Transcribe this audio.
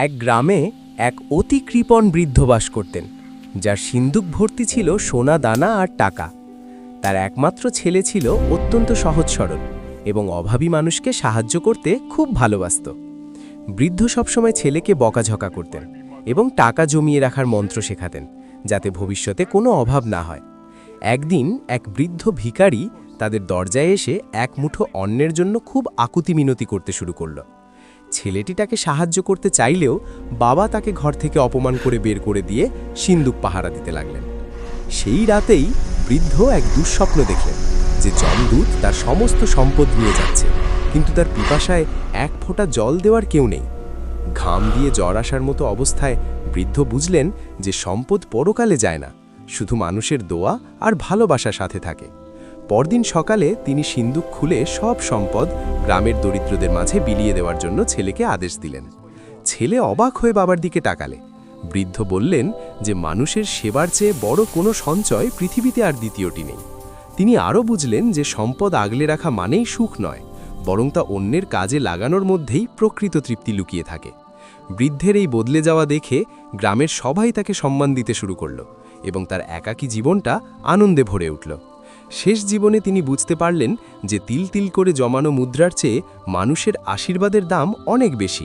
এক গ্রামে এক অতি কৃপণ বৃদ্ধ বাস করতেন, যার সিন্দুক ভর্তি ছিল সোনা দানা আর টাকা। তার একমাত্র ছেলে ছিল অত্যন্ত সহজ সরল এবং অভাবী মানুষকে সাহায্য করতে খুব ভালোবাসত। বৃদ্ধ সবসময় ছেলেকে বকাঝকা করতেন এবং টাকা জমিয়ে রাখার মন্ত্র শেখাতেন, যাতে ভবিষ্যতে কোনো অভাব না হয়। একদিন এক বৃদ্ধ ভিখারি তাদের দরজায় এসে এক মুঠো অন্নের জন্য খুব আকুতি মিনতি করতে শুরু করল। ছেলেটি তাকে সাহায্য করতে চাইলেও বাবা তাকে ঘর থেকে অপমান করে বের করে দিয়ে সিন্দুক পাহারা দিতে লাগলেন। সেই রাতেই বৃদ্ধ এক দুঃস্বপ্ন দেখলেন যে যমদূত তার সমস্ত সম্পদ নিয়ে যাচ্ছে, কিন্তু তার পিপাসায় এক ফোঁটা জল দেওয়ার কেউ নেই। ঘাম দিয়ে জ্বর আসার মতো অবস্থায় বৃদ্ধ বুঝলেন যে সম্পদ পরকালে যায় না, শুধু মানুষের দোয়া আর ভালোবাসার সাথে থাকে। পরদিন সকালে তিনি সিন্দুক খুলে সব সম্পদ গ্রামের দরিদ্রদের মাঝে বিলিয়ে দেওয়ার জন্য ছেলেকে আদেশ দিলেন। ছেলে অবাক হয়ে বাবার দিকে তাকালে। বৃদ্ধ বললেন যে মানুষের সেবার চেয়ে বড় কোনো সঞ্চয় পৃথিবীতে আর দ্বিতীয়টি নেই। তিনি আরও বুঝলেন যে সম্পদ আগলে রাখা মানেই সুখ নয়, বরং তা অন্যের কাজে লাগানোর মধ্যেই প্রকৃত তৃপ্তি লুকিয়ে থাকে। বৃদ্ধের এই বদলে যাওয়া দেখে গ্রামের সবাই তাকে সম্মান দিতে শুরু করল এবং তার একাকী জীবনটা আনন্দে ভরে উঠল। শেষ জীবনে তিনি বুঝতে পারলেন যে তিল তিল করে জমানো মুদ্রার চেয়ে মানুষের আশীর্বাদের দাম অনেক বেশি।